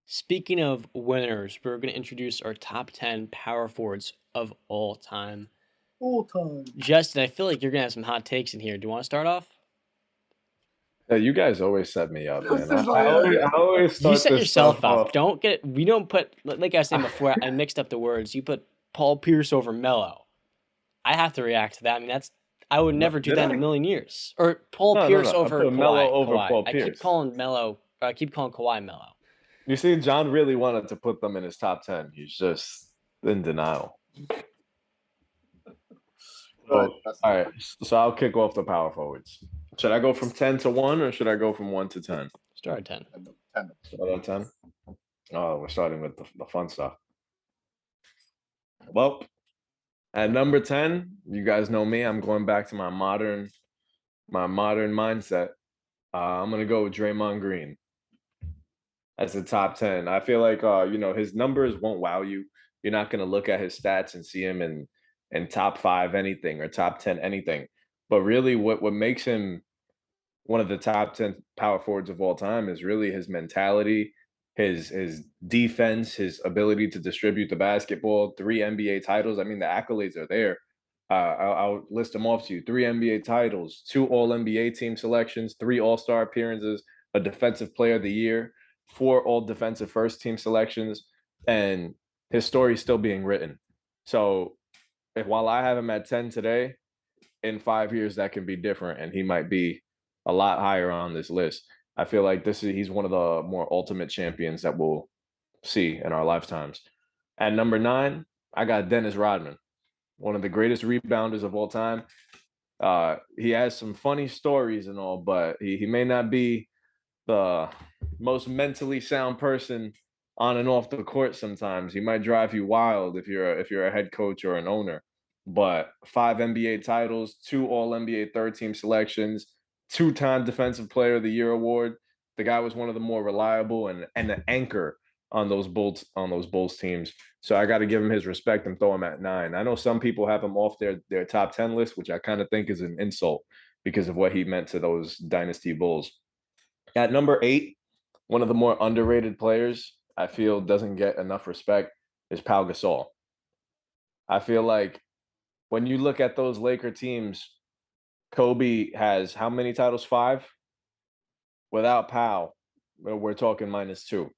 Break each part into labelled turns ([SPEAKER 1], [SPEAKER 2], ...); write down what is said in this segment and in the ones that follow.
[SPEAKER 1] Speaking of winners, we're going to introduce our top 10 power forwards of all time.
[SPEAKER 2] All time.
[SPEAKER 1] Justin, I feel like you're going to have some hot takes in here. Do you want to start off?
[SPEAKER 3] You guys always set me up, man.
[SPEAKER 2] This is
[SPEAKER 3] I always
[SPEAKER 1] You
[SPEAKER 3] start
[SPEAKER 1] set
[SPEAKER 3] this stuff
[SPEAKER 1] yourself up.
[SPEAKER 3] off.
[SPEAKER 1] We don't put, like I was saying before, I mixed up the words. You put Paul Pierce over Melo. I have to react to that. I mean, I would
[SPEAKER 3] No,
[SPEAKER 1] never do
[SPEAKER 3] did
[SPEAKER 1] that in a
[SPEAKER 3] I?
[SPEAKER 1] million years. Or Paul
[SPEAKER 3] No.
[SPEAKER 1] Pierce
[SPEAKER 3] I
[SPEAKER 1] over
[SPEAKER 3] put Melo
[SPEAKER 1] Kawhi.
[SPEAKER 3] over
[SPEAKER 1] Kawhi.
[SPEAKER 3] Paul Pierce.
[SPEAKER 1] I keep calling Kawhi Melo.
[SPEAKER 3] You see, John really wanted to put them in his top 10. He's just in denial.
[SPEAKER 2] Right.
[SPEAKER 3] So, all right. So I'll kick off the power forwards. Should I go from 10 to 1 or should I go from 1 to 10?
[SPEAKER 1] Start at 10.
[SPEAKER 2] 10.
[SPEAKER 3] Start on 10? Oh, we're starting with the fun stuff. Well, at number 10, you guys know me. I'm going back to my modern mindset. I'm gonna go with Draymond Green as the top 10. I feel like his numbers won't wow you. You're not gonna look at his stats and see him in top five anything or top 10 anything. But really what makes him one of the top 10 power forwards of all time is really his mentality, his defense, his ability to distribute the basketball, 3 NBA titles. I mean, the accolades are there. I'll list them off to you: 3 NBA titles, 2 All NBA team selections, 3 All-Star appearances, a Defensive Player of the Year, 4 All-Defensive First Team selections, and his story is still being written. So, while I have him at 10 today, in 5 years that can be different, and he might be a lot higher on this list. I feel like he's one of the more ultimate champions that we'll see in our lifetimes. At number 9, I got Dennis Rodman, one of the greatest rebounders of all time. He has some funny stories and all, but he may not be the most mentally sound person on and off the court sometimes. He might drive you wild if you're a head coach or an owner. But 5 NBA titles, 2 All-NBA third team selections, 2-time Defensive Player of the Year award. The guy was one of the more reliable and the anchor on those Bulls teams. So I got to give him his respect and throw him at 9. I know some people have him off their top 10 list, which I kind of think is an insult because of what he meant to those dynasty Bulls. At number 8, one of the more underrated players I feel doesn't get enough respect is Pau Gasol. I feel like when you look at those Laker teams, Kobe has how many titles? 5? Without Pau, we're talking -2.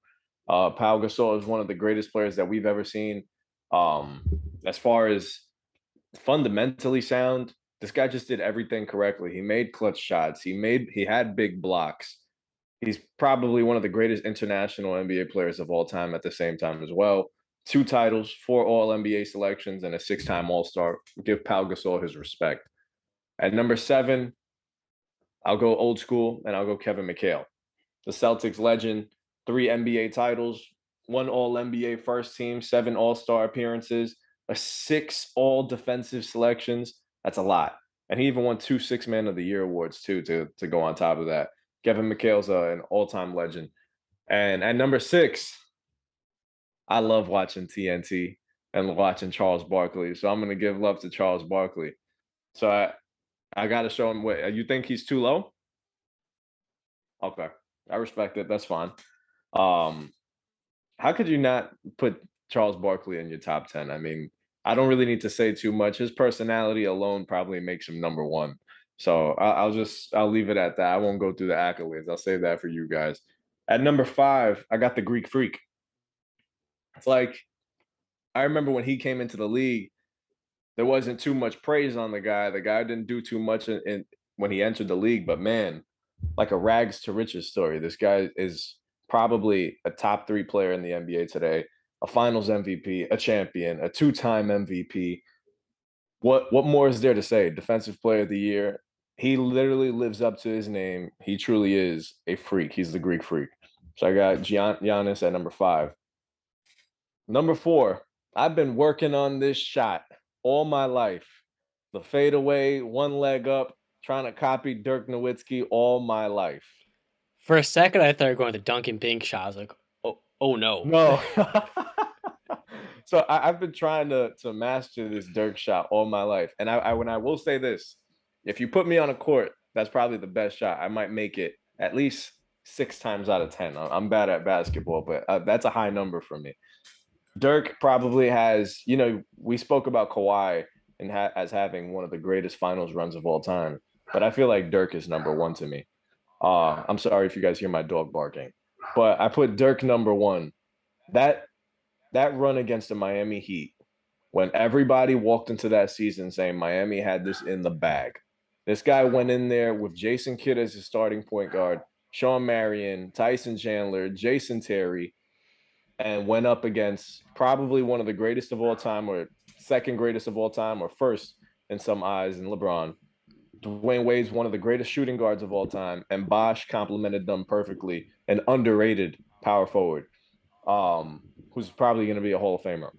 [SPEAKER 3] Pau Gasol is one of the greatest players that we've ever seen. As far as fundamentally sound, this guy just did everything correctly. He made clutch shots. He had big blocks. He's probably one of the greatest international NBA players of all time at the same time as well. 2 titles, 4 All-NBA selections, and a 6-time All-Star. Give Pau Gasol his respect. At number 7, I'll go old school and I'll go Kevin McHale, the Celtics legend, 3 NBA titles, 1 All-NBA first team, 7 All-Star appearances, a 6 All-Defensive selections. That's a lot. And he even won 2 Six-Man of the Year awards too to go on top of that. Kevin McHale's an all-time legend. And at number 6, I love watching TNT and watching Charles Barkley. So I'm gonna give love to Charles Barkley. So I gotta show him what you think he's too low? Okay. I respect it. That's fine. Um, how could you not put Charles Barkley in your top 10? I mean, I don't really need to say too much. His personality alone probably makes him number 1. So I'll leave it at that. I won't go through the accolades. I'll save that for you guys. At number 5, I got the Greek Freak. It's like I remember when he came into the league, there wasn't too much praise on the guy. The guy didn't do too much when he entered the league, but man, like a rags to riches story. This guy is probably a top 3 player in the NBA today, a Finals MVP, a champion, a 2-time MVP. What more is there to say? Defensive Player of the Year. He literally lives up to his name. He truly is a freak. He's the Greek Freak. So I got Giannis at number 5. Number 4, I've been working on this shot all my life. The fadeaway, one leg up, trying to copy Dirk Nowitzki all my life.
[SPEAKER 1] For a second, I thought you were going with the Duncan Bink shot. I was like, oh no.
[SPEAKER 3] No. So I've been trying to master this Dirk shot all my life. And I will say this, if you put me on a court, that's probably the best shot. I might make it at least 6 times out of 10. I'm bad at basketball, but that's a high number for me. Dirk probably has, we spoke about Kawhi and as having one of the greatest finals runs of all time, but I feel like Dirk is number one to me. I'm sorry if you guys hear my dog barking, but I put Dirk number one. That that run against the Miami Heat, when everybody walked into that season saying Miami had this in the bag. This guy went in there with Jason Kidd as his starting point guard, Sean Marion, Tyson Chandler, Jason Terry, and went up against probably one of the greatest of all time, or second greatest of all time, or first in some eyes in LeBron. Dwayne Wade's one of the greatest shooting guards of all time, and Bosh complemented them perfectly. An underrated power forward, who's probably going to be a Hall of Famer.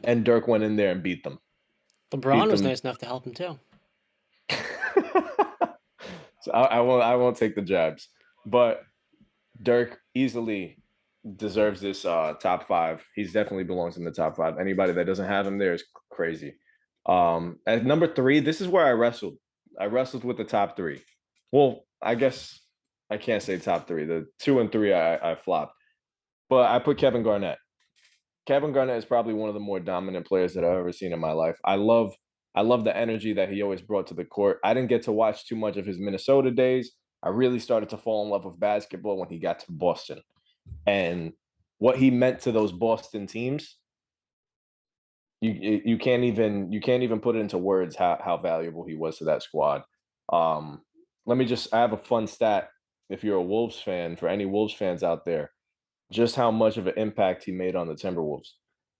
[SPEAKER 3] And Dirk went in there and beat them.
[SPEAKER 1] LeBron was nice enough to help him too.
[SPEAKER 3] So I won't take the jabs, but Dirk easily deserves this top five. He's definitely belongs in the top five. Anybody that doesn't have him there is crazy. At number three, this is where I wrestled. I wrestled with the top three. Well, I guess I can't say top three. The 2 and 3 I flopped, but I put Kevin Garnett. Kevin Garnett is probably one of the more dominant players that I've ever seen in my life. I love the energy that he always brought to the court. I didn't get to watch too much of his Minnesota days. I really started to fall in love with basketball when he got to Boston. And what he meant to those Boston teams, you can't even put it into words how valuable he was to that squad. Let me I have a fun stat if you're a Wolves fan, for any Wolves fans out there, just how much of an impact he made on the Timberwolves.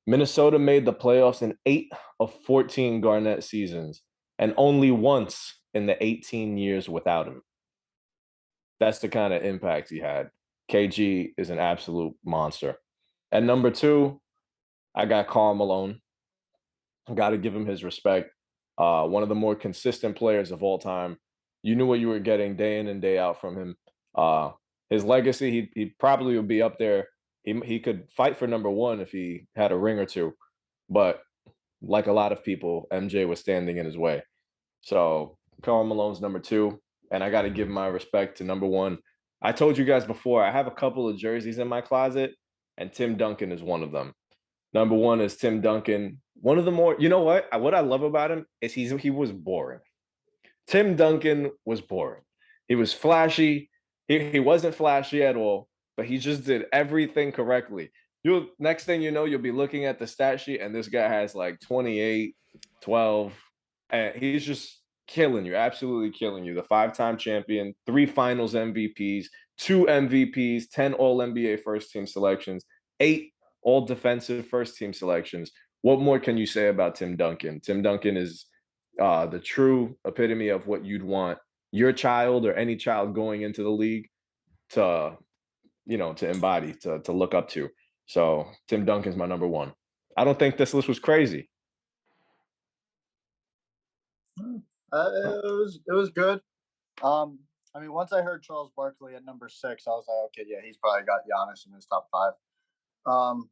[SPEAKER 3] Minnesota made the playoffs in 8 of 14 Garnett seasons, and only once in the 18 years without him. That's the kind of impact he had. KG is an absolute monster. At number 2, I got Karl Malone. Got to give him his respect. One of the more consistent players of all time. You knew what you were getting day in and day out from him. His legacy, he probably would be up there. He could fight for number 1 if he had a ring or two, but like a lot of people, MJ was standing in his way. So Karl Malone's number 2, and I got to give my respect to number 1. I told you guys before, I have a couple of jerseys in my closet, and Tim Duncan is one of them. Number 1 is Tim Duncan. One of the more, you know what? What I love about him is he was boring. Tim Duncan was boring. He was flashy. He wasn't flashy at all, but he just did everything correctly. Next thing you know, you'll be looking at the stat sheet, and this guy has like 28, 12, and he's just killing you, absolutely killing you. The 5-time champion, 3 finals MVPs, 2 MVPs, 10 all NBA first team selections, 8 all defensive first team selections. What more can you say about Tim Duncan? Tim Duncan is the true epitome of what you'd want your child or any child going into the league to, to embody, to look up to. So Tim Duncan's my number 1. I don't think this list was crazy.
[SPEAKER 2] It was good. I mean, once I heard Charles Barkley at number 6, I was like, okay, yeah, he's probably got Giannis in his top 5.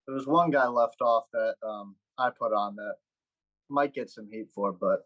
[SPEAKER 2] There was one guy left off that I put on that might get some heat for, but